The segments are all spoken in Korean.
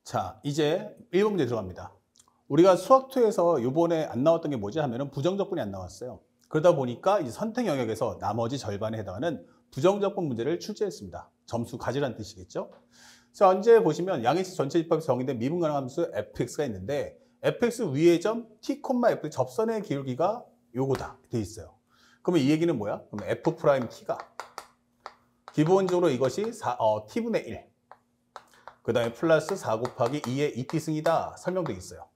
자, 이제 1번 문제 들어갑니다. 우리가 수학2에서 요번에 안 나왔던 게 뭐지 하면은 부정적분이 안 나왔어요. 그러다 보니까 이제 선택 영역에서 나머지 절반에 해당하는 부정적분 문제를 출제했습니다. 점수 가지란 뜻이겠죠? 자, 언제 보시면 양의식 전체 집합에서 정의된 미분 가능 함수 fx가 있는데 fx 위의 점 t, f 접선의 기울기가 요거다 돼 있어요. 그러면 이 얘기는 뭐야? 그럼 f't가 기본적으로 이것이 t분의 1 그 다음에 플러스 4 곱하기 2의 2t승이다 설명되어 있어요.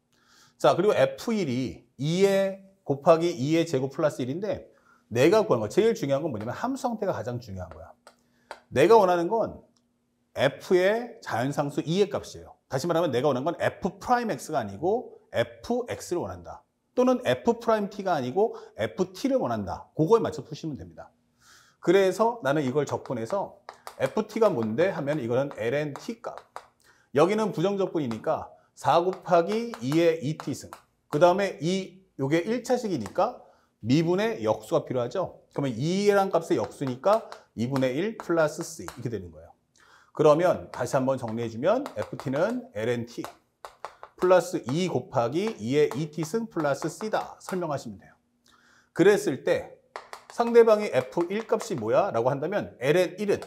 자, 그리고 F1이 2의 곱하기 2의 제곱 플러스 1인데 내가 구하는 거 제일 중요한 건 뭐냐면 함수 형태가 가장 중요한 거야. 내가 원하는 건 F의 자연상수 2의 값이에요. 다시 말하면 내가 원하는 건 F'X가 아니고 Fx를 원한다. 또는 F'T가 아니고 FT를 원한다. 그거에 맞춰 푸시면 됩니다. 그래서 나는 이걸 적분해서 FT가 뭔데 하면 이거는 lnT 값. 여기는 부정적분이니까 4 곱하기 2의 2t승. 그 다음에 요게 1차식이니까 미분의 역수가 필요하죠. 그러면 2란 값의 역수니까 2분의 1 플러스 c 이렇게 되는 거예요. 그러면 다시 한번 정리해주면 FT는 lnT 플러스 2 곱하기 2의 2t승 플러스 c다 설명하시면 돼요. 그랬을 때 상대방의 F1 값이 뭐야? 라고 한다면 ln1은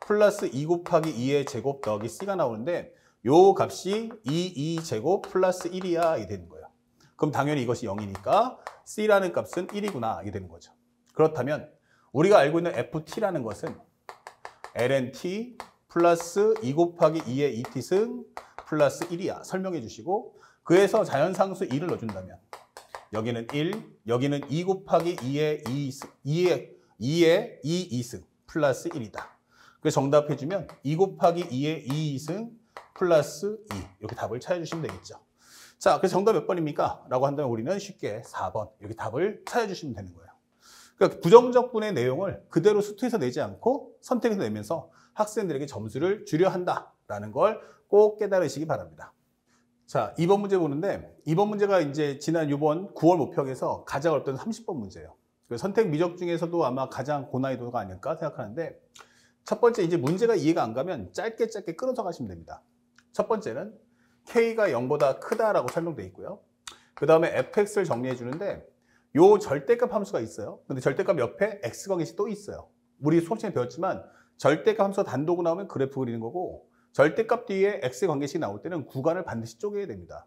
플러스 2 곱하기 2의 제곱 더하기 c가 나오는데 요 값이 2제곱 플러스 1이야 이게 되는 거예요. 그럼 당연히 이것이 0이니까 c라는 값은 1이구나 이게 되는 거죠. 그렇다면 우리가 알고 있는 ft라는 것은 lnT 플러스 2 곱하기 2의 2t승 플러스 1이야 설명해 주시고 그에서 자연상수 2를 넣어준다면 여기는 1, 여기는 2 곱하기 2의 2승 플러스 1이다. 그래서 정답해주면 2 곱하기 2의 2승 플러스 2 이렇게 답을 찾아주시면 되겠죠. 자, 그래서 정답 몇 번입니까? 라고 한다면 우리는 쉽게 4번 이렇게 답을 찾아주시면 되는 거예요. 그러니까 부정적분의 내용을 그대로 수투에서 내지 않고 선택해서 내면서 학생들에게 점수를 주려 한다라는 걸 꼭 깨달으시기 바랍니다. 자, 2번 문제 보는데 2번 문제가 이제 지난 이번 9월 모평에서 가장 어렵던 30번 문제예요. 선택 미적 중에서도 아마 가장 고난이도가 아닐까 생각하는데 첫 번째 이제 문제가 이해가 안 가면 짧게 끊어서 가시면 됩니다. 첫 번째는 K가 0보다 크다라고 설명되어 있고요. 그 다음에 fx를 정리해 주는데 요 절대값 함수가 있어요. 근데 절대값 옆에 x 관계식 또 있어요. 우리 수업 시간에 배웠지만 절대값 함수가 단독으로 나오면 그래프 그리는 거고 절대값 뒤에 x 관계식이 나올 때는 구간을 반드시 쪼개야 됩니다.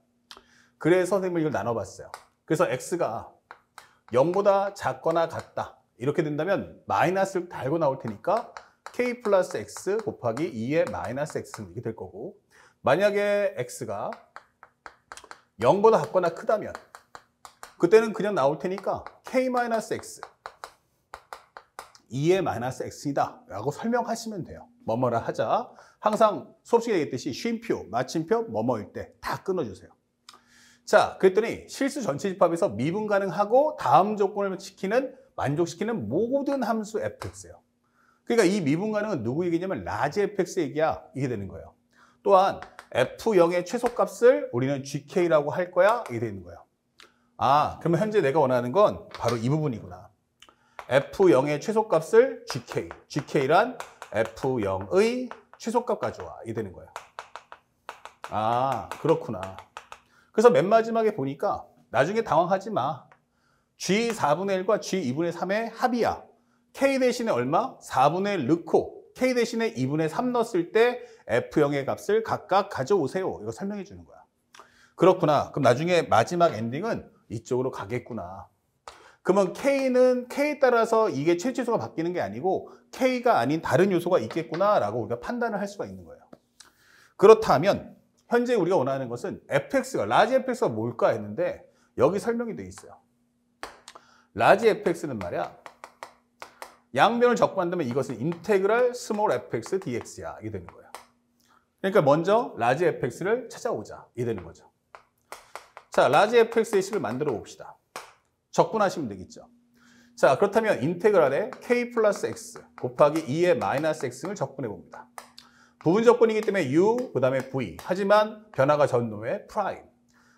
그래서 선생님이 이걸 나눠봤어요. 그래서 x가 0보다 작거나 같다 이렇게 된다면 마이너스를 달고 나올 테니까 k 플러스 x 곱하기 2의 마이너스 x 이렇게 될 거고 만약에 x가 0보다 같거나 크다면 그때는 그냥 나올 테니까 k 마이너스 x 2의 마이너스 x이다 라고 설명하시면 돼요. 뭐뭐라 하자. 항상 수업 시간에 얘기했듯이 쉼표, 마침표, 뭐뭐일 때 다 끊어주세요. 자, 그랬더니 실수 전체 집합에서 미분 가능하고 다음 조건을 만족시키는 모든 함수 fx예요. 그러니까 이 미분 가능은 누구 얘기냐면 라지 fx 얘기야. 이게 되는 거예요. 또한 f0의 최소값을 우리는 gk라고 할 거야. 이게 되는 거예요. 아, 그러면 현재 내가 원하는 건 바로 이 부분이구나. f0의 최소값을 gk란 f0의 최소값 가져와. 이게 되는 거예요. 아, 그렇구나. 그래서 맨 마지막에 보니까 나중에 당황하지 마. g 4분의 1과 g 2분의 3의 합이야. k 대신에 얼마? 4분의 1 넣고 k 대신에 2분의 3 넣었을 때 f0의 값을 각각 가져오세요. 이거 설명해 주는 거야. 그렇구나. 그럼 나중에 마지막 엔딩은 이쪽으로 가겠구나. 그러면 k는 k에 따라서 이게 최초수가 바뀌는 게 아니고 k가 아닌 다른 요소가 있겠구나라고 우리가 판단을 할 수가 있는 거예요. 그렇다면 현재 우리가 원하는 것은 fx가 라지 fx가 뭘까 했는데 여기 설명이 되어 있어요. 라지 fx는 말이야. 양변을 적분한다면 이것은 인테그랄 스몰 fx dx야. 이게 되는 거예요. 그러니까 먼저 라지 fx를 찾아오자. 이게 되는 거죠. 자, 라지 fx의 식을 만들어 봅시다. 적분하시면 되겠죠. 자, 그렇다면 인테그랄에 k 플러스 x 곱하기 2의 마이너스 x를 적분해 봅니다. 부분 적분이기 때문에 u, 그 다음에 v. 하지만 변화가 전노의 프라임.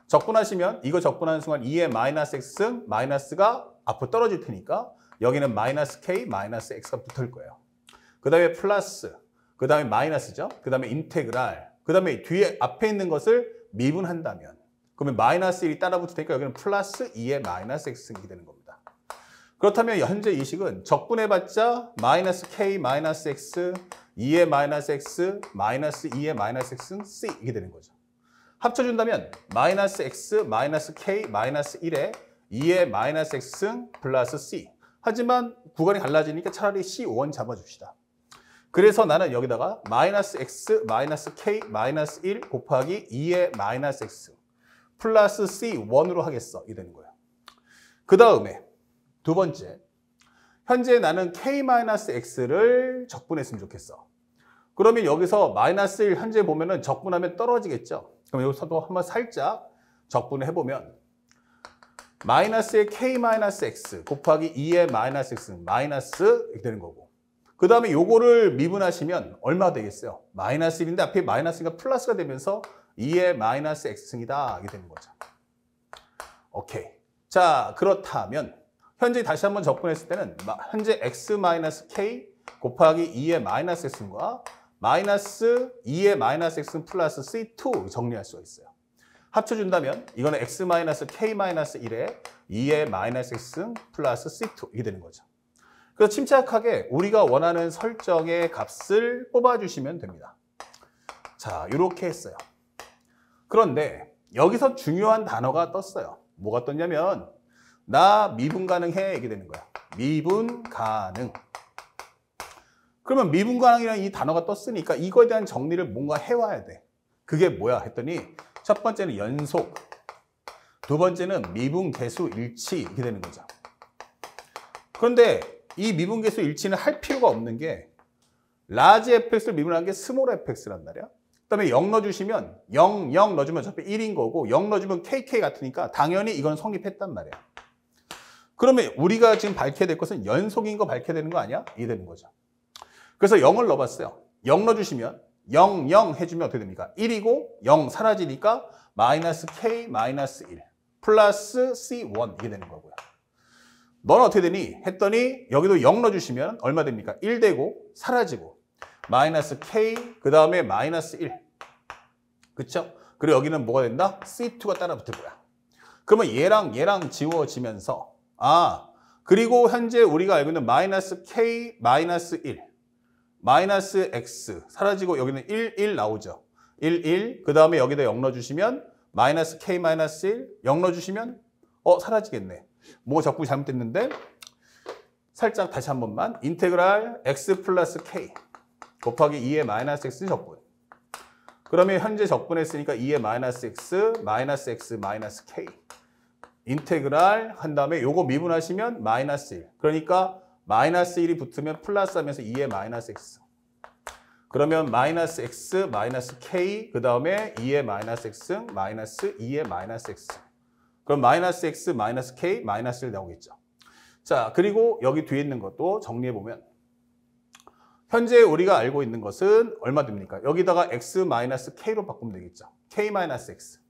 적분하시면 이거 적분하는 순간 2의 마이너스 x승 마이너스가 앞으로 떨어질 테니까 여기는 마이너스 k, 마이너스 x가 붙을 거예요. 그 다음에 플러스, 그 다음에 마이너스죠. 그 다음에 인테그랄 그 다음에 뒤에 앞에 있는 것을 미분한다면 그러면 마이너스 1이 따라 붙을 테니까 여기는 플러스 2의 마이너스 x승이 되는 겁니다. 그렇다면 현재 이 식은 적분해봤자 마이너스 k 마이너스 x 2의 마이너스 x 마이너스 2의 마이너스 x는 c 이게 되는 거죠. 합쳐준다면 마이너스 x 마이너스 k 마이너스 1에 2의 마이너스 x승 플러스 c. 하지만 구간이 갈라지니까 차라리 c1 잡아줍시다. 그래서 나는 여기다가 마이너스 x 마이너스 k 마이너스 1 곱하기 2의 마이너스 x 플러스 c1으로 하겠어. 이 되는 거예요. 그 다음에 두 번째, 현재 나는 k 마이너스 x를 적분했으면 좋겠어. 그러면 여기서 마이너스 1 현재 보면은 적분하면 떨어지겠죠. 그럼 여기서도 한번 살짝 적분을 해보면 마이너스의 k 마이너스 x 곱하기 2의 마이너스 x 마이너스 이렇게 되는 거고, 그 다음에 요거를 미분하시면 얼마 되겠어요? 마이너스 1인데 앞에 마이너스가 플러스가 되면서 2의 마이너스 x승이다 이게 되는 거죠. 오케이. 자, 그렇다면 현재 다시 한번 적분했을 때는 현재 x 마이너스 k 곱하기 2의 마이너스 x승과 마이너스 2의 마이너스 x승 플러스 c2 정리할 수가 있어요. 합쳐준다면 이거는 x 마이너스 k 마이너스 1에 2의 마이너스 x승 플러스 c2 이게 되는 거죠. 그래서 침착하게 우리가 원하는 설정의 값을 뽑아주시면 됩니다. 자, 이렇게 했어요. 그런데 여기서 중요한 단어가 떴어요. 뭐가 떴냐면 나 미분 가능해 이게 되는 거야. 미분 가능. 그러면 미분 가능이라는 이 단어가 떴으니까 이거에 대한 정리를 뭔가 해와야 돼. 그게 뭐야 했더니 첫 번째는 연속, 두 번째는 미분 계수 일치 이렇게 되는 거죠. 그런데 이 미분 계수 일치는 할 필요가 없는 게 라지 fx를 미분한 게 스몰 fx란 말이야. 그다음에 0 넣어주시면 0, 0 넣어주면 어차피 1인 거고 0 넣어주면 kk 같으니까 당연히 이건 성립했단 말이야. 그러면 우리가 지금 밝혀야 될 것은 연속인 거 밝혀야 되는 거 아니야? 이게 되는 거죠. 그래서 0을 넣어봤어요. 0 넣어주시면 0, 0 해주면 어떻게 됩니까? 1이고 0 사라지니까 마이너스 k 마이너스 1 플러스 c1 이게 되는 거고요. 너는 어떻게 되니? 했더니 여기도 0 넣어주시면 얼마 됩니까? 1 되고 사라지고 마이너스 k 그 다음에 마이너스 1 그쵸? 그리고 여기는 뭐가 된다? c2가 따라 붙을 거야. 그러면 얘랑 지워지면서 그리고 현재 우리가 알고 있는 마이너스 k 마이너스 1 마이너스 x 사라지고 여기는 1 나오죠. 1 그 다음에 여기다 0 넣어주시면 마이너스 k 마이너스 1 0 넣어주시면 사라지겠네. 뭐 적분이 잘못됐는데 살짝 다시 한 번만 인테그랄 x 플러스 k 곱하기 2의 마이너스 x 적분. 그러면 현재 적분했으니까 2의 마이너스 x 마이너스 k 인테그랄 한 다음에 요거 미분하시면 마이너스 1. 그러니까 마이너스 1이 붙으면 플러스 하면서 2의 마이너스 x. 그러면 마이너스 x 마이너스 k 그 다음에 2의 마이너스 x 마이너스 2의 마이너스 x. 그럼 마이너스 x 마이너스 k 마이너스 1 나오겠죠. 자, 그리고 여기 뒤에 있는 것도 정리해보면 현재 우리가 알고 있는 것은 얼마 됩니까? 여기다가 x 마이너스 k로 바꾸면 되겠죠. k 마이너스 x.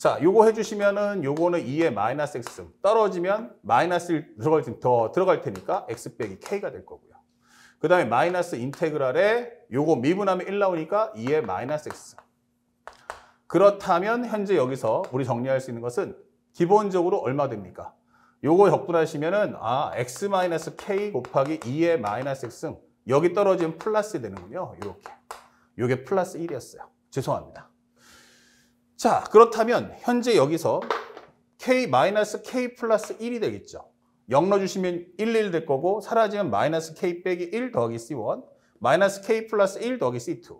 자, 요거 해주시면은 요거는 2의 마이너스 x 떨어지면 마이너스 1 더 들어갈 테니까 x 빼기 k가 될 거고요. 그 다음에 마이너스 인테그랄에 요거 미분하면 1 나오니까 2의 마이너스 x. 그렇다면 현재 여기서 우리 정리할 수 있는 것은 기본적으로 얼마 됩니까? 요거 적분하시면은 x 마이너스 k 곱하기 2의 마이너스 x는 여기 떨어지면 플러스 되는군요. 이렇게. 요게 플러스 1이었어요. 죄송합니다. 자, 그렇다면 현재 여기서 k 마이너스 k 플러스 1이 되겠죠. 0 넣어주시면 1 될 거고 사라지면 마이너스 k 빼기 1 더하기 c1 마이너스 k 플러스 1 더하기 c2.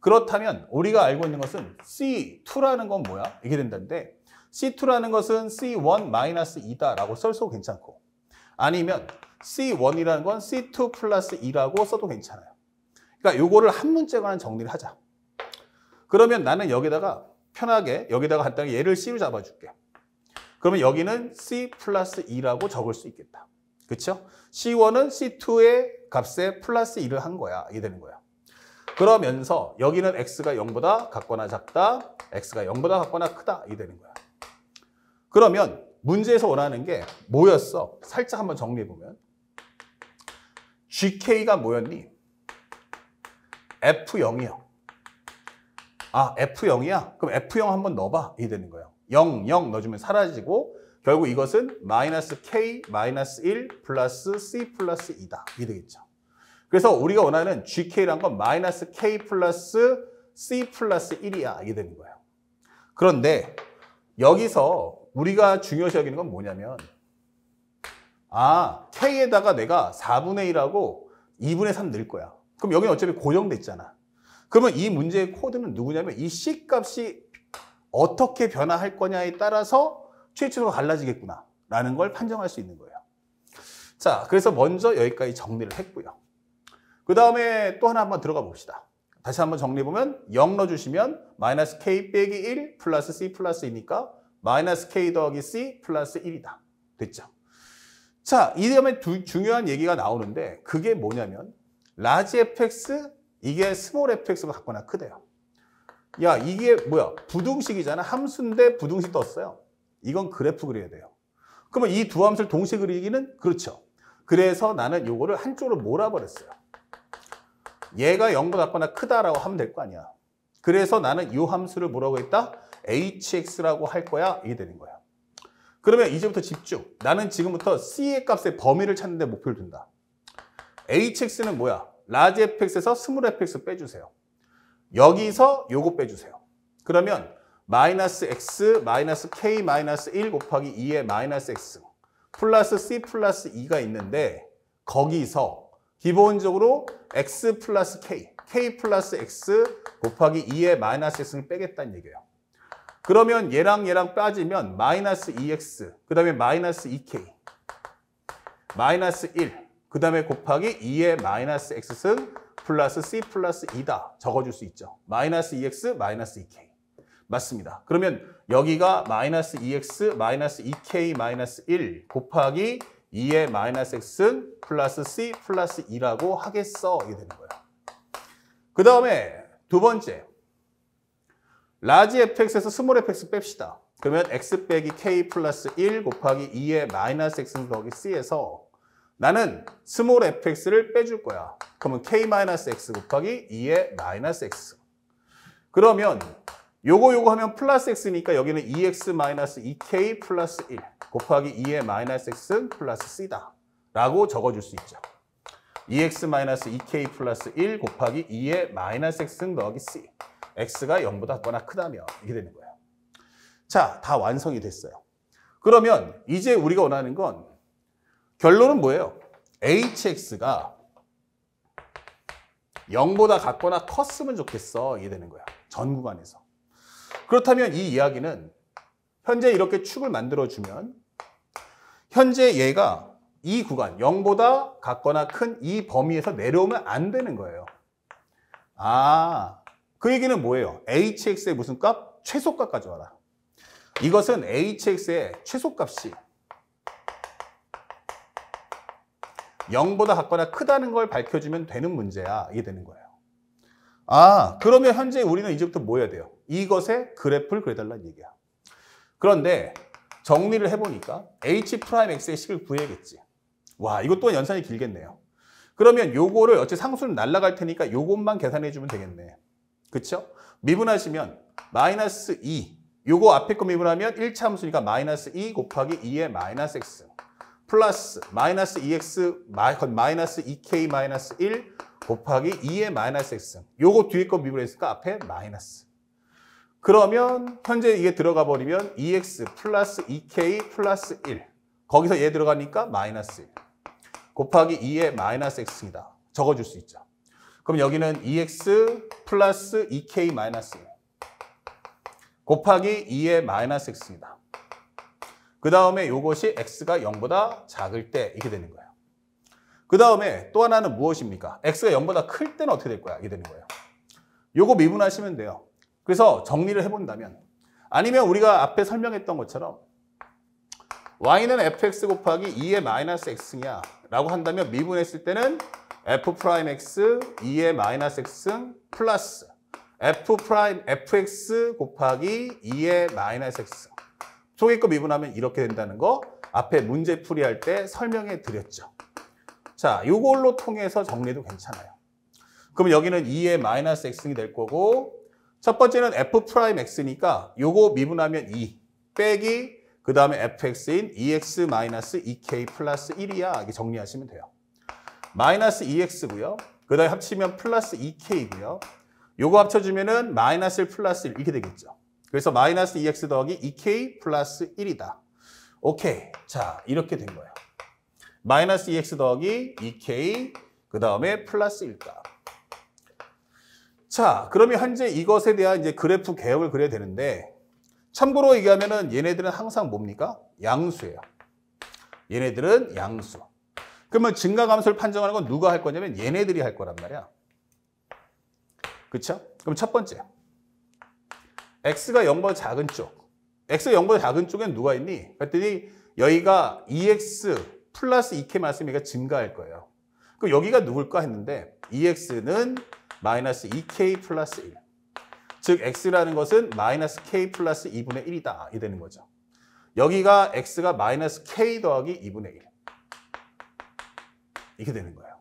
그렇다면 우리가 알고 있는 것은 c2라는 건 뭐야? 이게 된다는데 c2라는 것은 c1 마이너스 2다라고 써도 괜찮고 아니면 c1이라는 건 c2 플러스 2라고 써도 괜찮아요. 그러니까 요거를 한 문제만 정리를 하자. 그러면 나는 여기다가 편하게 여기다가 간단히 얘를 c로 잡아줄게. 그러면 여기는 c 플러스 2라고 적을 수 있겠다. 그렇죠? c1은 c2의 값에 플러스 2를 한 거야. 이게 되는 거야. 그러면서 여기는 x가 0보다 같거나 작다, x가 0보다 같거나 크다. 이게 되는 거야. 그러면 문제에서 원하는 게 뭐였어? 살짝 한번 정리해보면 gk가 뭐였니? F0이요. 아, F0이야? 그럼 F0 한번 넣어봐. 이게 되는 거예요. 0, 0 넣어주면 사라지고 결국 이것은 마이너스 K 마이너스 1 플러스 C 플러스 2다. 이게 되겠죠. 그래서 우리가 원하는 GK란 건 마이너스 K 플러스 C 플러스 1이야. 이게 되는 거예요. 그런데 여기서 우리가 중요시 여기는 건 뭐냐면 아, K에다가 내가 4분의 1하고 2분의 3 넣을 거야. 그럼 여기는 어차피 고정돼 있잖아. 그러면 이 문제의 코드는 누구냐면 이 C 값이 어떻게 변화할 거냐에 따라서 최초가 갈라지겠구나 라는 걸 판정할 수 있는 거예요. 자, 그래서 먼저 여기까지 정리를 했고요. 그 다음에 또 하나 한번 들어가 봅시다. 다시 한번 정리해보면 0 넣어주시면 마이너스 K 빼기 1 플러스 C 플러스 2니까 마이너스 K 더하기 C 플러스 1이다. 됐죠? 자, 이 다음에 중요한 얘기가 나오는데 그게 뭐냐면 라지 fx 이게 스몰 fx가 같거나 크대요. 야, 이게 뭐야? 부등식이잖아. 함수인데 부등식 떴어요. 이건 그래프 그려야 돼요. 그러면 이 두 함수를 동시에 그리기는 그렇죠. 그래서 나는 요거를 한쪽으로 몰아버렸어요. 얘가 0보다 같거나 크다라고 하면 될 거 아니야. 그래서 나는 이 함수를 뭐라고 했다? hx라고 할 거야. 이게 되는 거야. 그러면 이제부터 집중. 나는 지금부터 C의 값의 범위를 찾는 데 목표를 둔다. hx는 뭐야? 라지 fx에서 스몰 fx 빼주세요. 여기서 요거 빼주세요. 그러면 마이너스 x 마이너스 k 마이너스 1 곱하기 2의 마이너스 x 플러스 c 플러스 2가 있는데 거기서 기본적으로 x 플러스 k 플러스 x 곱하기 2의 마이너스 x를 빼겠다는 얘기예요. 그러면 얘랑 빠지면 마이너스 2x, 그 다음에 마이너스 2k, 마이너스 1, 그 다음에 곱하기 2의 마이너스 x승 플러스 c 플러스 2다. 적어줄 수 있죠. 마이너스 2x, 마이너스 2k. 맞습니다. 그러면 여기가 마이너스 2x, 마이너스 2k, 마이너스 1 곱하기 2의 마이너스 x승 플러스 c 플러스 2라고 하겠어. 이게 되는 거예요. 그 다음에 두 번째. 라지 fx에서 스몰 fx 뺍시다. 그러면 x 빼기 k 플러스 1 곱하기 2의 마이너스 x 더하기 c에서 나는 스몰 fx를 빼줄 거야. 그러면 k 마이너스 x 곱하기 2의 마이너스 x. 그러면 요거 하면 플러스 x니까 여기는 2x 마이너스 2k 플러스 1 곱하기 2의 마이너스 x 플러스 c다. 라고 적어줄 수 있죠. 2x 마이너스 2k 플러스 1 곱하기 2의 마이너스 x 더하기 c. x가 0보다 같거나 크다면 이렇게 되는 거예요. 자, 다 완성이 됐어요. 그러면 이제 우리가 원하는 건 결론은 뭐예요? hx가 0보다 같거나 컸으면 좋겠어. 이게 되는 거야. 전 구간에서. 그렇다면 이 이야기는 현재 이렇게 축을 만들어주면 현재 얘가 이 구간 0보다 같거나 큰 이 범위에서 내려오면 안 되는 거예요. 아, 그 얘기는 뭐예요? hx의 무슨 값? 최소값 가져와라. 이것은 hx의 최소값이 0보다 같거나 크다는 걸 밝혀주면 되는 문제야. 이게 되는 거예요. 아, 그러면 현재 우리는 이제부터 뭐 해야 돼요? 이것의 그래프를 그려달라는 얘기야. 그런데 정리를 해보니까 h'x의 식을 구해야겠지. 와, 이것 또한 연산이 길겠네요. 그러면 요거를 어차피 상수는 날라갈 테니까 요것만 계산해주면 되겠네. 그쵸? 미분하시면 마이너스 2. 요거 앞에 거 미분하면 1차 함수니까 마이너스 2 곱하기 2의 마이너스 x. 플러스 마이너스 2x 마이너스 2k 마이너스 1 곱하기 2의 마이너스 x. 요거 뒤에 거 미분했으니까 앞에 마이너스. 그러면 현재 이게 들어가 버리면 2x 플러스 2k 플러스 1. 거기서 얘 들어가니까 마이너스 1. 곱하기 2의 마이너스 x입니다. 적어줄 수 있죠. 그럼 여기는 2x 플러스 2k 마이너스 1. 곱하기 2의 마이너스 x입니다. 그 다음에 이것이 x가 0보다 작을 때 이렇게 되는 거예요. 그 다음에 또 하나는 무엇입니까? x가 0보다 클 때는 어떻게 될 거야? 이게 되는 거예요. 요거 미분하시면 돼요. 그래서 정리를 해본다면 아니면 우리가 앞에 설명했던 것처럼 y는 fx 곱하기 2의 마이너스 x승이야 라고 한다면 미분했을 때는 f'x 2의 마이너스 x승 플러스 fx 곱하기 2의 마이너스 x승. 속의 거 미분하면 이렇게 된다는 거 앞에 문제 풀이할 때 설명해 드렸죠. 자, 이걸로 통해서 정리도 괜찮아요. 그럼 여기는 2의 마이너스 x이 될 거고 첫 번째는 f 프라임 x니까 요거 미분하면 2 빼기 그 다음에 fx인 2x 마이너스 2k 플러스 1이야. 이렇게 정리하시면 돼요. 마이너스 2x고요. 그 다음에 합치면 플러스 2k고요. 요거 합쳐주면은 마이너스 1 플러스 1 이렇게 되겠죠. 그래서 마이너스 2x 더하기 2k 플러스 1이다. 오케이. 자, 이렇게 된 거예요. 마이너스 2x 더하기 2k 그 다음에 플러스 1가. 자, 그러면 현재 이것에 대한 이제 그래프 개혁을 그려야 되는데 참고로 얘기하면은 얘네들은 항상 뭡니까? 양수예요. 얘네들은 양수. 그러면 증가감소를 판정하는 건 누가 할 거냐면 얘네들이 할 거란 말이야. 그쵸? 그럼 첫 번째. x가 0보다 작은 쪽. x가 0보다 작은 쪽엔 누가 있니? 그랬더니 여기가 2x 플러스 2k 말씀이니까 증가할 거예요. 그럼 여기가 누굴까 했는데 2x는 마이너스 2k 플러스 1. 즉 x라는 것은 마이너스 k 플러스 2분의 1이다. 이 되는 거죠. 여기가 x가 마이너스 k 더하기 2분의 1. 이렇게 되는 거예요.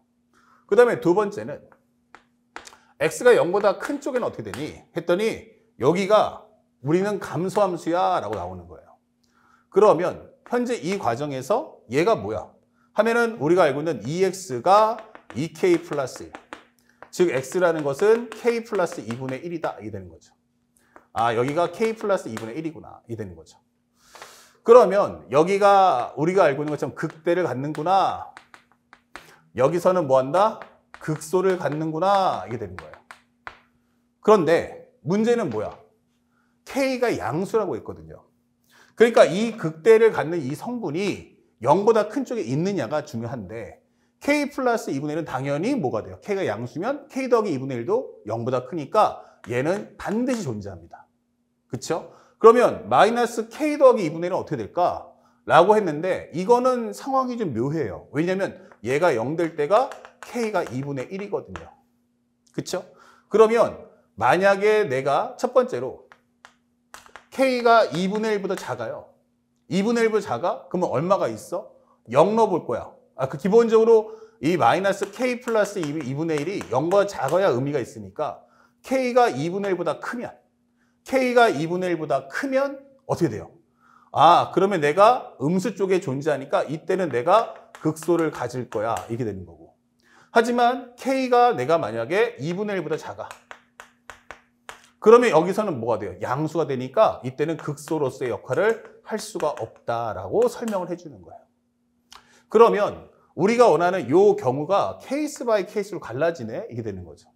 그 다음에 두 번째는 x가 0보다 큰 쪽에는 어떻게 되니? 했더니 여기가 우리는 감소함수야 라고 나오는 거예요. 그러면 현재 이 과정에서 얘가 뭐야? 하면은 우리가 알고 있는 2x가 2k 플러스 1. 즉 x라는 것은 k 플러스 2분의 1이다. 이게 되는 거죠. 아, 여기가 k 플러스 2분의 1이구나. 이게 되는 거죠. 그러면 여기가 우리가 알고 있는 것처럼 극대를 갖는구나. 여기서는 뭐 한다? 극소를 갖는구나. 이게 되는 거예요. 그런데 문제는 뭐야? k가 양수라고 했거든요. 그러니까 이 극대를 갖는 이 성분이 0보다 큰 쪽에 있느냐가 중요한데 k 플러스 2분의 1은 당연히 뭐가 돼요? k가 양수면 k 더하기 2분의 1도 0보다 크니까 얘는 반드시 존재합니다. 그렇죠? 그러면 마이너스 k 더하기 2분의 1은 어떻게 될까? 라고 했는데 이거는 상황이 좀 묘해요. 왜냐면 얘가 0 될 때가 k가 2분의 1이거든요. 그렇죠? 그러면 만약에 내가 첫 번째로 k가 2분의 1보다 작아요. 2분의 1보다 작아? 그러면 얼마가 있어? 0 넣어볼 거야. 기본적으로 이 마이너스 k 플러스 2분의 1이 0보다 작아야 의미가 있으니까 k가 2분의 1보다 크면 k가 2분의 1보다 크면 어떻게 돼요? 아, 그러면 내가 음수 쪽에 존재하니까 이때는 내가 극소를 가질 거야. 이렇게 되는 거고. 하지만 k가 내가 만약에 2분의 1보다 작아. 그러면 여기서는 뭐가 돼요? 양수가 되니까 이때는 극소로서의 역할을 할 수가 없다라고 설명을 해주는 거예요. 그러면 우리가 원하는 이 경우가 케이스 바이 케이스로 갈라지네. 이게 되는 거죠.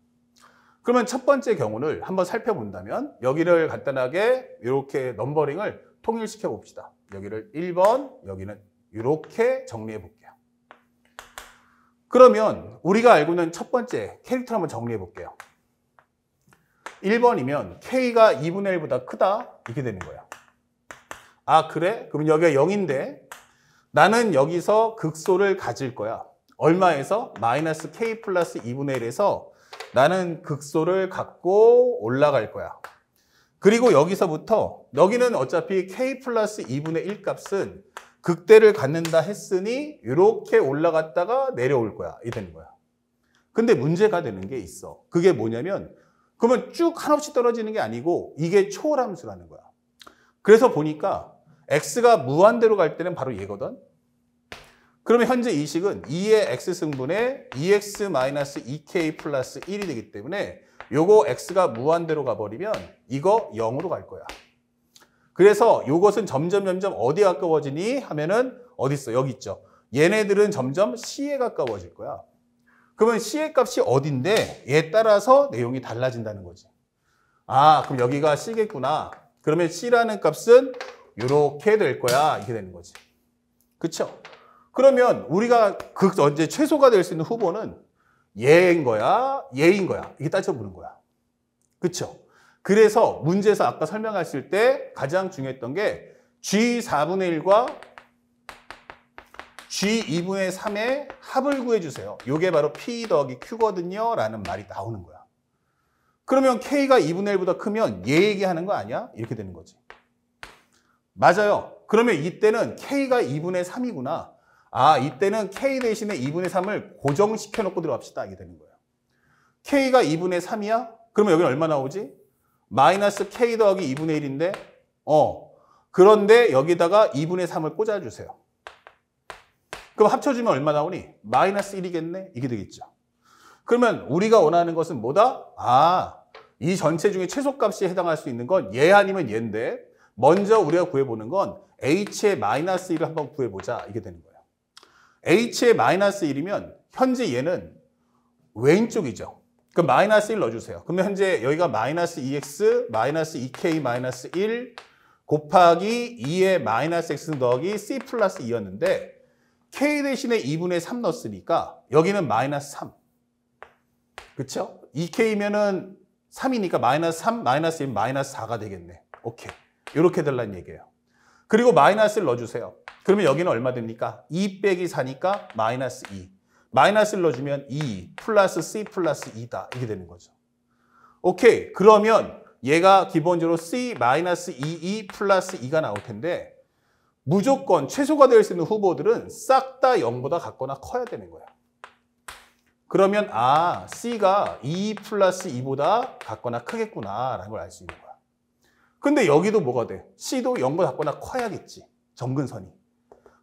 그러면 첫 번째 경우를 한번 살펴본다면 여기를 간단하게 이렇게 넘버링을 통일시켜 봅시다. 여기를 1번, 여기는 이렇게 정리해 볼게요. 그러면 우리가 알고 있는 첫 번째 캐릭터를 한번 정리해 볼게요. 1번이면 K가 2분의 1보다 크다. 이렇게 되는 거예요. 아, 그래? 그럼 여기가 0인데 나는 여기서 극소를 가질 거야. 얼마에서? 마이너스 K 플러스 2분의 1에서 나는 극소를 갖고 올라갈 거야. 그리고 여기서부터 여기는 어차피 K 플러스 2분의 1 값은 극대를 갖는다 했으니 이렇게 올라갔다가 내려올 거야. 이 되는 거야. 근데 문제가 되는 게 있어. 그게 뭐냐면 그러면 쭉 한없이 떨어지는 게 아니고 이게 초월함수라는 거야. 그래서 보니까 x가 무한대로 갈 때는 바로 얘거든. 그러면 현재 이 식은 2의 x승분의 2x-2k 플러스 1이 되기 때문에 요거 x가 무한대로 가버리면 이거 0으로 갈 거야. 그래서 요것은 점점 어디에 가까워지니 하면은 어디 있어? 여기 있죠. 얘네들은 점점 c에 가까워질 거야. 그러면 c의 값이 어딘데 얘에 따라서 내용이 달라진다는 거지. 아, 그럼 여기가 c겠구나. 그러면 c라는 값은 이렇게 될 거야. 이렇게 되는 거지. 그쵸? 그러면 우리가 이제 최소가 될 수 있는 후보는 얘인 거야, 얘인 거야. 이게 따져보는 거야. 그쵸? 그래서 문제에서 아까 설명했을 때 가장 중요했던 게 G4분의 1과 G2분의 3의 합을 구해주세요. 이게 바로 P 더하기 Q거든요. 라는 말이 나오는 거야. 그러면 K가 2분의 1보다 크면 얘 얘기하는 거 아니야? 이렇게 되는 거지. 맞아요. 그러면 이때는 K가 2분의 3이구나. 아, 이때는 K 대신에 2분의 3을 고정시켜 놓고 들어갑시다. 이게 되는 거예요. K가 2분의 3이야? 그러면 여기는 얼마 나오지? 마이너스 K 더하기 2분의 1인데 그런데 여기다가 2분의 3을 꽂아주세요. 그럼 합쳐주면 얼마 나오니? 마이너스 1이겠네? 이게 되겠죠. 그러면 우리가 원하는 것은 뭐다? 이 전체 중에 최소값이 해당할 수 있는 건 얘 아니면 얘인데 먼저 우리가 구해보는 건 H의 마이너스 1을 한번 구해보자. 이게 되는 거예요. H의 마이너스 1이면 현재 얘는 왼쪽이죠. 그럼 마이너스 1 넣어주세요. 그러면 현재 여기가 마이너스 2x 마이너스 2k 마이너스 1 곱하기 2의 마이너스 x 더하기 c 플러스 2였는데 k 대신에 2분의 3 넣었으니까 여기는 마이너스 3. 그렇죠? 2k면은 3이니까 마이너스 3, 마이너스 1, 마이너스 4가 되겠네. 오케이. 이렇게 되려는 얘기예요. 그리고 마이너스를 넣어주세요. 그러면 여기는 얼마 됩니까? 2 빼기 4니까 마이너스 2. 마이너스를 넣어주면 2 플러스 c 플러스 2다. 이게 되는 거죠. 오케이. 그러면 얘가 기본적으로 c 마이너스 2 플러스 2가 나올 텐데 무조건 최소가 될 수 있는 후보들은 싹 다 0보다 같거나 커야 되는 거예요. 그러면 C가 2 플러스 2보다 같거나 크겠구나 라는 걸 알 수 있는 거야. 근데 여기도 뭐가 돼? C도 0보다 같거나 커야겠지. 점근선이.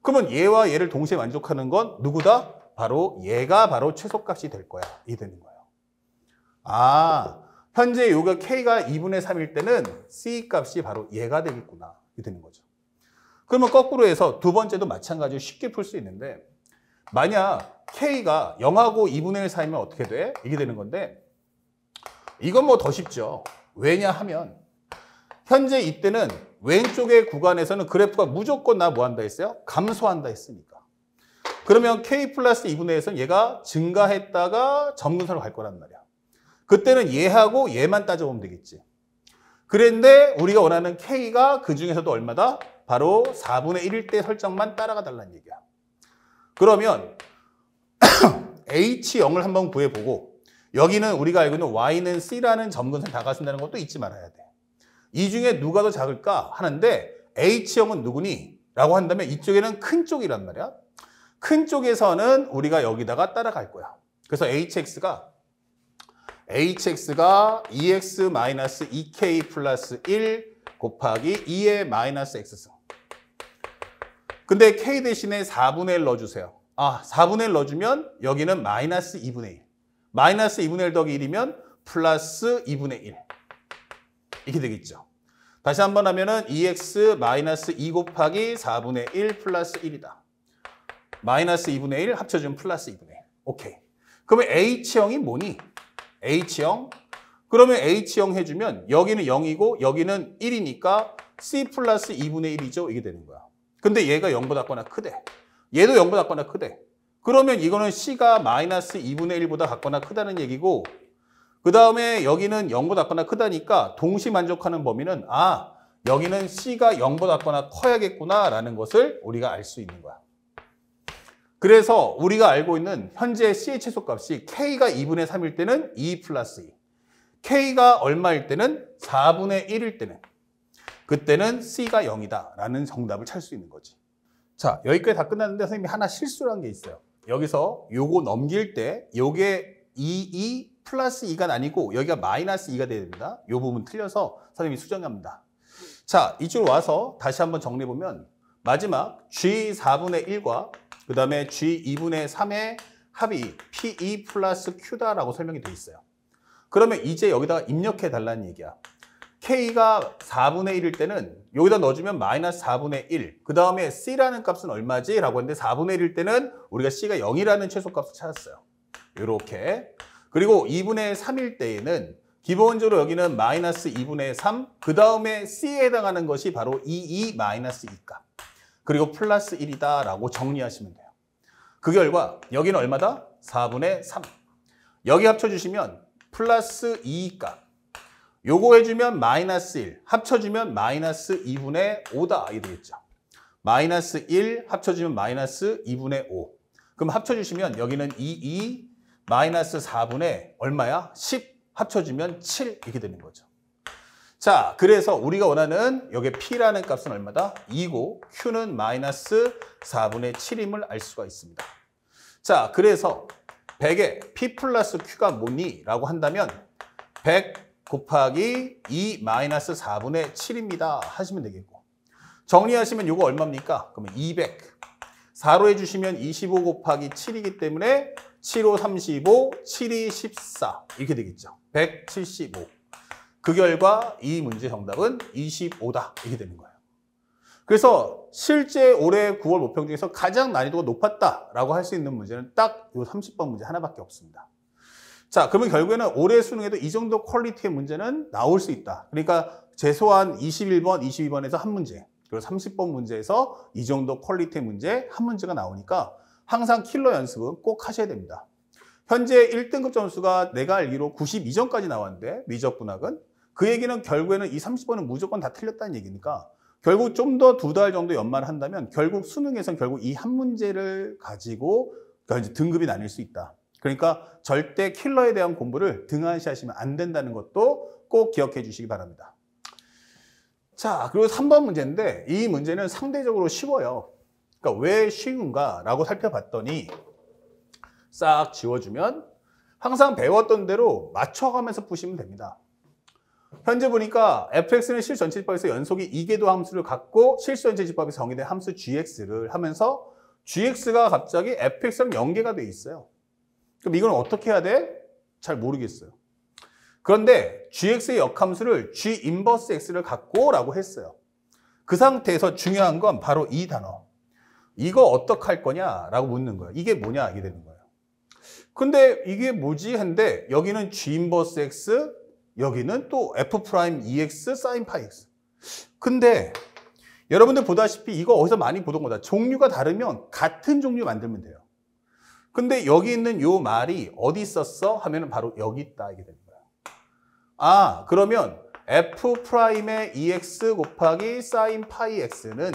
그러면 얘와 얘를 동시에 만족하는 건 누구다? 바로 얘가 바로 최소값이 될 거야. 이 되는 거예요. 현재 요가 K가 2분의 3일 때는 C 값이 바로 얘가 되겠구나. 이 되는 거죠. 그러면 거꾸로 해서 두 번째도 마찬가지로 쉽게 풀 수 있는데 만약 K가 0하고 2분의 1 사이면 어떻게 돼? 이게 되는 건데 이건 뭐 더 쉽죠. 왜냐하면 현재 이때는 왼쪽의 구간에서는 그래프가 무조건 뭐 한다 했어요? 감소한다 했으니까. 그러면 K 플러스 2분의 1에서는 얘가 증가했다가 점근선으로 갈 거란 말이야. 그때는 얘하고 얘만 따져보면 되겠지. 그런데 우리가 원하는 K가 그 중에서도 얼마다? 바로 4분의 1일 때 설정만 따라가 달라는 얘기야. 그러면 H0을 한번 구해보고 여기는 우리가 알고 있는 Y는 C라는 점근선이 다가선다는 것도 잊지 말아야 돼. 이 중에 누가 더 작을까 하는데 H형은 누구니? 라고 한다면 이쪽에는 큰 쪽이란 말이야. 큰 쪽에서는 우리가 여기다가 따라갈 거야. 그래서 HX가 2x-2k 플러스 1 곱하기 2의 마이너스 x승. 근데 k 대신에 4분의 1 넣어주세요. 4분의 1 넣어주면 여기는 마이너스 2분의 1. 마이너스 2분의 1 더하기 1이면 플러스 2분의 1. 이렇게 되겠죠. 다시 한번 하면은 2x 마이너스 2 곱하기 4분의 1 플러스 1이다. 마이너스 2분의 1 합쳐주면 플러스 2분의 1. 오케이. 그러면 H형이 뭐니? H형. 그러면 H형 해주면 여기는 0이고 여기는 1이니까 C 플러스 2분의 1이죠. 이게 되는 거야. 근데 얘가 0보다 같거나 크대. 얘도 0보다 같거나 크대. 그러면 이거는 C가 마이너스 2분의 1보다 같거나 크다는 얘기고 그 다음에 여기는 0보다 같거나 크다니까 동시 만족하는 범위는 여기는 C가 0보다 같거나 커야겠구나 라는 것을 우리가 알 수 있는 거야. 그래서 우리가 알고 있는 현재 C의 최소값이 K가 2분의 3일 때는 2 플러스 2. K가 얼마일 때는 4분의 1일 때는 그때는 C가 0이다 라는 정답을 찾을 수 있는 거지. 자, 여기까지 다 끝났는데 선생님이 하나 실수를 한 게 있어요. 여기서 요거 넘길 때 요게 2 플러스 2가 아니고 여기가 마이너스 2가 돼야 됩니다. 요 부분 틀려서 선생님이 수정합니다. 자, 이쪽으로 와서 다시 한번 정리해보면 마지막 G 4분의 1과 그 다음에 G 2분의 3의 합이 P2 플러스 Q다라고 설명이 돼 있어요. 그러면 이제 여기다가 입력해 달라는 얘기야. K가 4분의 1일 때는 여기다 넣어주면 마이너스 4분의 1. 그 다음에 C라는 값은 얼마지? 라고 했는데 4분의 1일 때는 우리가 C가 0이라는 최소값을 찾았어요. 이렇게. 그리고 2분의 3일 때에는 기본적으로 여기는 마이너스 2분의 3. 그 다음에 C에 해당하는 것이 바로 2 마이너스 2값. 그리고 플러스 1이다 라고 정리하시면 돼요. 그 결과 여기는 얼마다? 4분의 3. 여기 합쳐주시면 플러스 2값. 요거 해주면 마이너스 1. 합쳐주면 마이너스 2분의 5다. 이게 되겠죠. 마이너스 1 합쳐주면 마이너스 2분의 5. 그럼 합쳐주시면 여기는 2 마이너스 4분의 얼마야? 10 합쳐주면 7 이렇게 되는 거죠. 자, 그래서 우리가 원하는 여기 P라는 값은 얼마다? 2고 Q는 마이너스 4분의 7임을 알 수가 있습니다. 자, 그래서 100에 P 플러스 Q가 뭐니? 라고 한다면 100 곱하기 2 마이너스 4분의 7입니다. 하시면 되겠고. 정리하시면 이거 얼마입니까? 그러면 200. 4로 해주시면 25 곱하기 7이기 때문에 7호 35, 7이 14 이렇게 되겠죠. 175. 그 결과 이 문제 정답은 25다 이렇게 되는 거예요. 그래서 실제 올해 9월 모평 중에서 가장 난이도가 높았다라고 할 수 있는 문제는 딱 이 30번 문제 하나밖에 없습니다. 자, 그러면 결국에는 올해 수능에도 이 정도 퀄리티의 문제는 나올 수 있다. 그러니까 최소한 21번, 22번에서 한 문제, 그리고 30번 문제에서 이 정도 퀄리티의 문제 한 문제가 나오니까 항상 킬러 연습은 꼭 하셔야 됩니다. 현재 1등급 점수가 내가 알기로 92점까지 나왔는데 미적분학은 그 얘기는 결국에는 이 30번은 무조건 다 틀렸다는 얘기니까 결국 좀 더 2달 정도 연말을 한다면 결국 수능에선 결국 이 한 문제를 가지고 이제 등급이 나뉠 수 있다. 그러니까 절대 킬러에 대한 공부를 등한시하시면 안 된다는 것도 꼭 기억해 주시기 바랍니다. 자, 그리고 3번 문제인데 이 문제는 상대적으로 쉬워요. 그러니까 왜 쉬운가라고 살펴봤더니 싹 지워주면 항상 배웠던 대로 맞춰가면서 푸시면 됩니다. 현재 보니까 fx는 실전체집합에서 연속이 2개도 함수를 갖고 실수전체집합에서 정의된 함수 gx를 하면서 gx가 갑자기 fx랑 연계가 돼 있어요. 그럼 이건 어떻게 해야 돼? 잘 모르겠어요. 그런데 gx의 역함수를 g 인버스 x를 갖고 라고 했어요. 그 상태에서 중요한 건 바로 이 단어. 이거 어떡할 거냐라고 묻는 거예요. 이게 뭐냐 이게 되는 거예요. 근데 이게 뭐지 했는데 여기는 g 인버스 x, 여기는 또 f 프라임 ex sin 파이 x. 근데 여러분들 보다시피 이거 어디서 많이 보던 거다. 종류가 다르면 같은 종류 만들면 돼요. 근데 여기 있는 요 말이 어디 있었어? 하면은 바로 여기 있다 이게 되는 거예요. 아, 그러면 f 프라임의 ex 곱하기 sin 파이 x는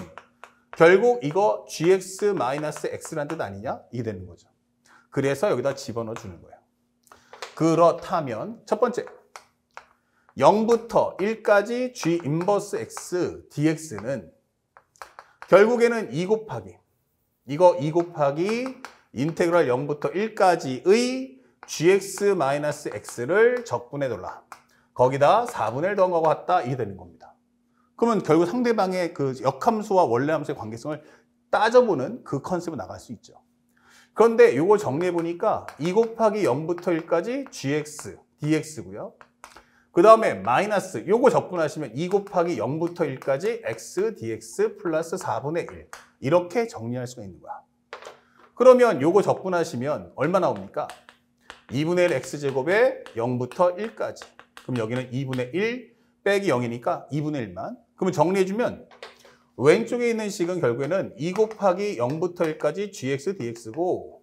결국 이거 gx 마이너스 x라는 뜻 아니냐? 이게 되는 거죠. 그래서 여기다 집어넣어 주는 거예요. 그렇다면 첫 번째 0부터 1까지 g 인버스 x dx는 결국에는 2 곱하기 이거 2 곱하기 인테그랄 0부터 1까지의 gx 마이너스 x를 적분해 둘라. 거기다 4분의 1 더한 거하고 같다 이게 되는 겁니다. 그러면 결국 상대방의 그 역함수와 원래 함수의 관계성을 따져보는 그 컨셉으로 나갈 수 있죠. 그런데 이거 정리해 보니까 2 곱하기 0부터 1까지 gx dx고요. 그 다음에 마이너스 요거 적분하시면 2 곱하기 0부터 1까지 x dx 플러스 4분의 1 이렇게 정리할 수가 있는 거야. 그러면 요거 적분하시면 얼마 나옵니까? 2분의 1 x제곱에 0부터 1까지. 그럼 여기는 2분의 1 빼기 0이니까 2분의 1만. 그러면 정리해주면 왼쪽에 있는 식은 결국에는 2 곱하기 0부터 1까지 gx dx고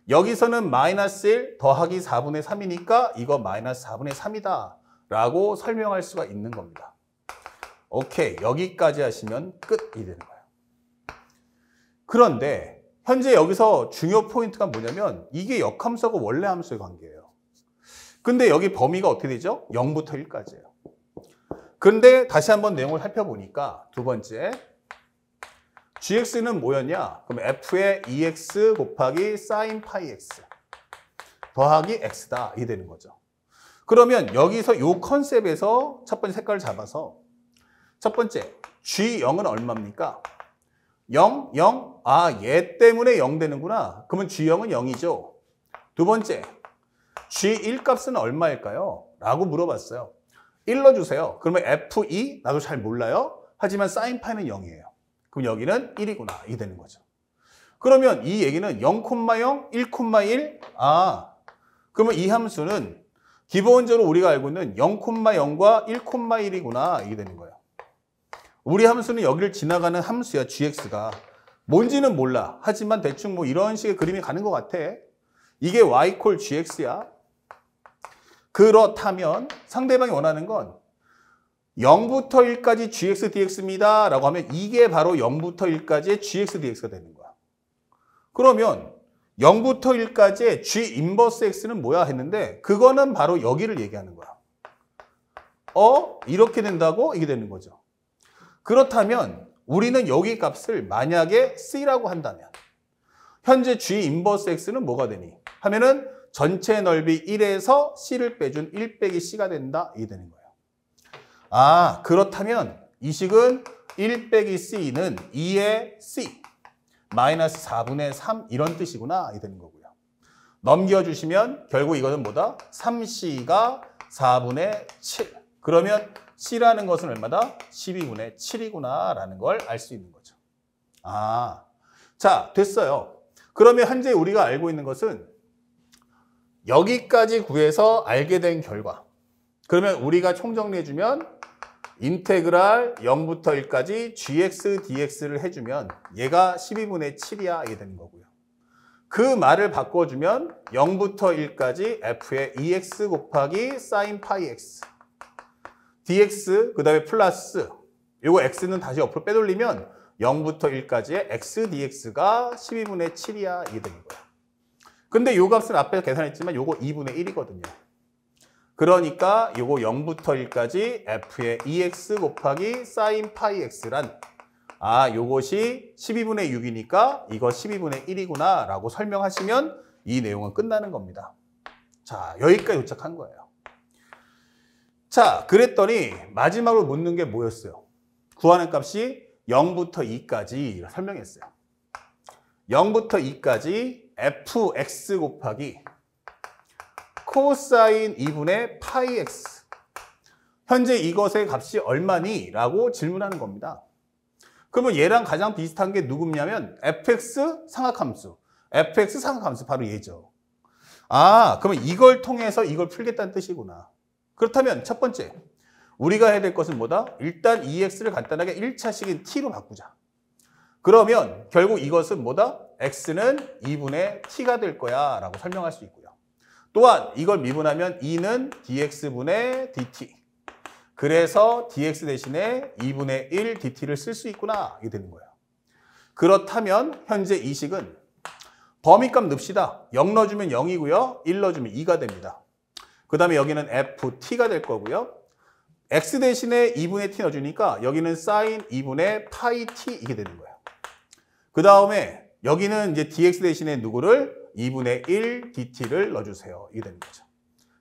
여기서는 마이너스 1 더하기 4분의 3이니까 이거 마이너스 4분의 3이다 라고 설명할 수가 있는 겁니다. 오케이, 여기까지 하시면 끝이 되는 거예요. 그런데 현재 여기서 중요 포인트가 뭐냐면 이게 역함수하고 원래 함수의 관계예요. 근데 여기 범위가 어떻게 되죠? 0부터 1까지예요. 그런데 다시 한번 내용을 살펴보니까 두 번째 gx는 뭐였냐? 그럼 f의 ex 곱하기 sin 파이 x 더하기 x다 이게 되는 거죠. 그러면 여기서 요 컨셉에서 첫 번째 색깔을 잡아서 첫 번째 G0은 얼마입니까? 0, 0. 아, 얘 때문에 0 되는구나. 그러면 G0은 0이죠. 두 번째 G1 값은 얼마일까요? 라고 물어봤어요. 1 넣어주세요. 그러면 F2 나도 잘 몰라요. 하지만 sin 파이는 0이에요. 그럼 여기는 1이구나. 이게 되는 거죠. 그러면 이 얘기는 0,0, 1,1. 아, 그러면 이 함수는 기본적으로 우리가 알고 있는 0,0과 1,1이구나 이게 되는 거예요. 우리 함수는 여기를 지나가는 함수야 gx가. 뭔지는 몰라. 하지만 대충 뭐 이런 식의 그림이 가는 것 같아. 이게 y 콜 gx야. 그렇다면 상대방이 원하는 건 0부터 1까지 gx dx입니다 라고 하면 이게 바로 0부터 1까지의 gx dx가 되는 거야. 그러면 0부터 1까지의 g 인버스 x는 뭐야 했는데 그거는 바로 여기를 얘기하는 거야. 이렇게 된다고? 이게 되는 거죠. 그렇다면 우리는 여기 값을 만약에 c라고 한다면 현재 G 인버스 X는 뭐가 되니? 하면은 전체 넓이 1에서 C를 빼준 1 빼기 C가 된다. 이게 되는 거예요. 아, 그렇다면 이 식은 1 빼기 C는 2의 C 마이너스 4분의 3 이런 뜻이구나. 이게 되는 거고요. 넘겨주시면 결국 이거는 뭐다? 3C가 4분의 7. 그러면 C라는 것은 얼마다? 12분의 7이구나 라는 걸 알 수 있는 거죠. 아, 자, 됐어요. 그러면 현재 우리가 알고 있는 것은 여기까지 구해서 알게 된 결과. 그러면 우리가 총정리해주면 인테그랄 0부터 1까지 gx, dx를 해주면 얘가 12분의 7이야 이게 되는 거고요. 그 말을 바꿔주면 0부터 1까지 f의 2x 곱하기 sin 파이 x dx 그 다음에 플러스 요거 x는 다시 옆으로 빼돌리면 0부터 1까지의 x dx가 12분의 7이야 이게 되는 거예요. 근데 요 값은 앞에 계산했지만 요거 2분의 1이거든요. 그러니까 요거 0부터 1까지 f의 2x 곱하기 sin 파이 x란 아 요것이 12분의 6이니까 이거 12분의 1이구나 라고 설명하시면 이 내용은 끝나는 겁니다. 자 여기까지 도착한 거예요. 자 그랬더니 마지막으로 묻는 게 뭐였어요? 구하는 값이 0부터 2까지 설명했어요. 0부터 2까지 fx 곱하기 코사인 2분의 파이 x 현재 이것의 값이 얼마니? 라고 질문하는 겁니다. 그러면 얘랑 가장 비슷한 게 누구냐면 fx 상악함수 fx 상악함수 바로 얘죠. 아 그러면 이걸 통해서 이걸 풀겠다는 뜻이구나. 그렇다면 첫 번째 우리가 해야 될 것은 뭐다? 일단 EX를 간단하게 1차식인 T로 바꾸자. 그러면 결국 이것은 뭐다? X는 2분의 T가 될 거야 라고 설명할 수 있고요. 또한 이걸 미분하면 2는 dx분의 dt. 그래서 dx 대신에 2분의 1 dt를 쓸 수 있구나. 이게 되는 거예요. 그렇다면 현재 이 식은 범위값 넣읍시다. 0 넣어주면 0이고요. 1 넣어주면 2가 됩니다. 그 다음에 여기는 ft가 될 거고요. x 대신에 2분의 t 넣어주니까 여기는 sin 2분의 파이 t 이게 되는 거예요. 그 다음에 여기는 이제 dx 대신에 누구를 2분의 1 dt를 넣어주세요. 이게 되는 거죠.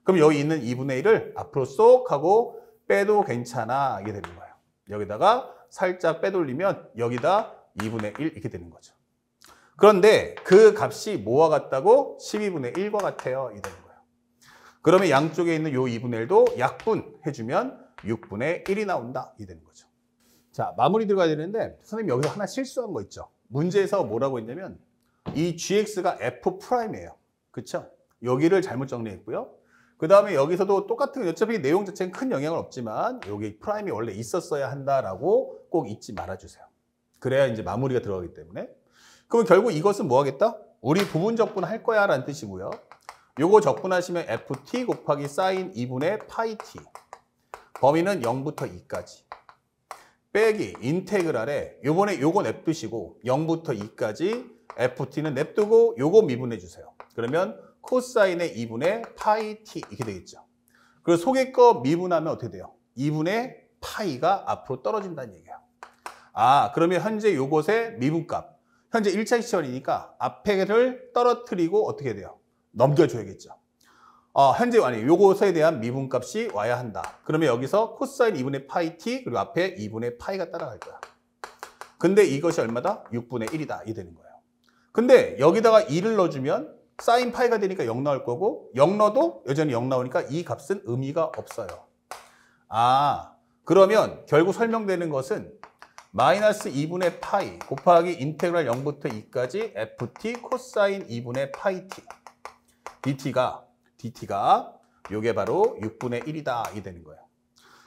그럼 여기 있는 2분의 1을 앞으로 쏙 하고 빼도 괜찮아. 이게 되는 거예요. 여기다가 살짝 빼돌리면 여기다 2분의 1 이렇게 되는 거죠. 그런데 그 값이 뭐와 같다고? 12분의 1과 같아요. 이게 되는 거예요. 그러면 양쪽에 있는 요 2분의 1도 약분해주면 6분의 1이 나온다. 이게 되는 거죠. 자, 마무리 들어가야 되는데 선생님 여기서 하나 실수한 거 있죠. 문제에서 뭐라고 했냐면 이 gx가 f'이에요. 그렇죠? 여기를 잘못 정리했고요. 그 다음에 여기서도 똑같은 어차피 내용 자체는 큰 영향은 없지만 여기 프라임이 원래 있었어야 한다라고 꼭 잊지 말아주세요. 그래야 이제 마무리가 들어가기 때문에. 그러면 결국 이것은 뭐 하겠다? 우리 부분 적분할 거야 라는 뜻이고요. 요거 적분하시면 ft 곱하기 sin 2분의 파이 t. 범위는 0부터 2까지. 빼기 인테그랄에 요번에 요거 냅두시고 0부터 2까지 ft는 냅두고 요거 미분해 주세요. 그러면 코사인의 2분의 파이 t 이렇게 되겠죠. 그리고 속에 거 미분하면 어떻게 돼요? 2분의 파이가 앞으로 떨어진다는 얘기예요. 아 그러면 현재 요것의 미분값 현재 1차 시험이니까 앞에를 떨어뜨리고 어떻게 돼요? 넘겨줘야겠죠. 현재 아니 요것에 대한 미분값이 와야 한다. 그러면 여기서 코사인 2분의 파이 t 그리고 앞에 2분의 파이가 따라갈 거야. 근데 이것이 얼마다? 6분의 1이다. 이 되는 거예요. 근데 여기다가 2를 넣어주면 사인 파이가 되니까 0 나올 거고 0 넣어도 여전히 0 나오니까 이 값은 의미가 없어요. 아 그러면 결국 설명되는 것은 마이너스 2분의 파이 곱하기 인테그랄 0부터 2까지 ft 코사인 2분의 파이 t dt가 요게 바로 6분의 1이다. 이 되는 거예요.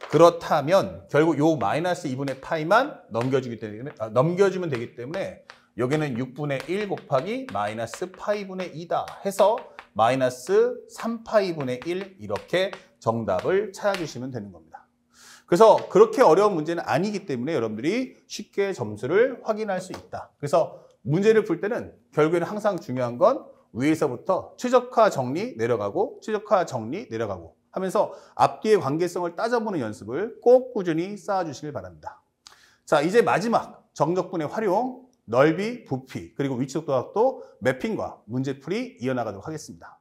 그렇다면 결국 요 마이너스 2분의 파이만 넘겨주면 되기 때문에 여기는 6분의 1 곱하기 마이너스 파이분의 2다 해서 마이너스 3파이분의 1 이렇게 정답을 찾아주시면 되는 겁니다. 그래서 그렇게 어려운 문제는 아니기 때문에 여러분들이 쉽게 점수를 확인할 수 있다. 그래서 문제를 풀 때는 결국에는 항상 중요한 건 위에서부터 최적화 정리 내려가고 최적화 정리 내려가고 하면서 앞뒤의 관계성을 따져보는 연습을 꼭 꾸준히 쌓아주시길 바랍니다. 자, 이제 마지막 정적분의 활용 넓이, 부피, 그리고 위치적 도각도 매핑과 문제풀이 이어나가도록 하겠습니다.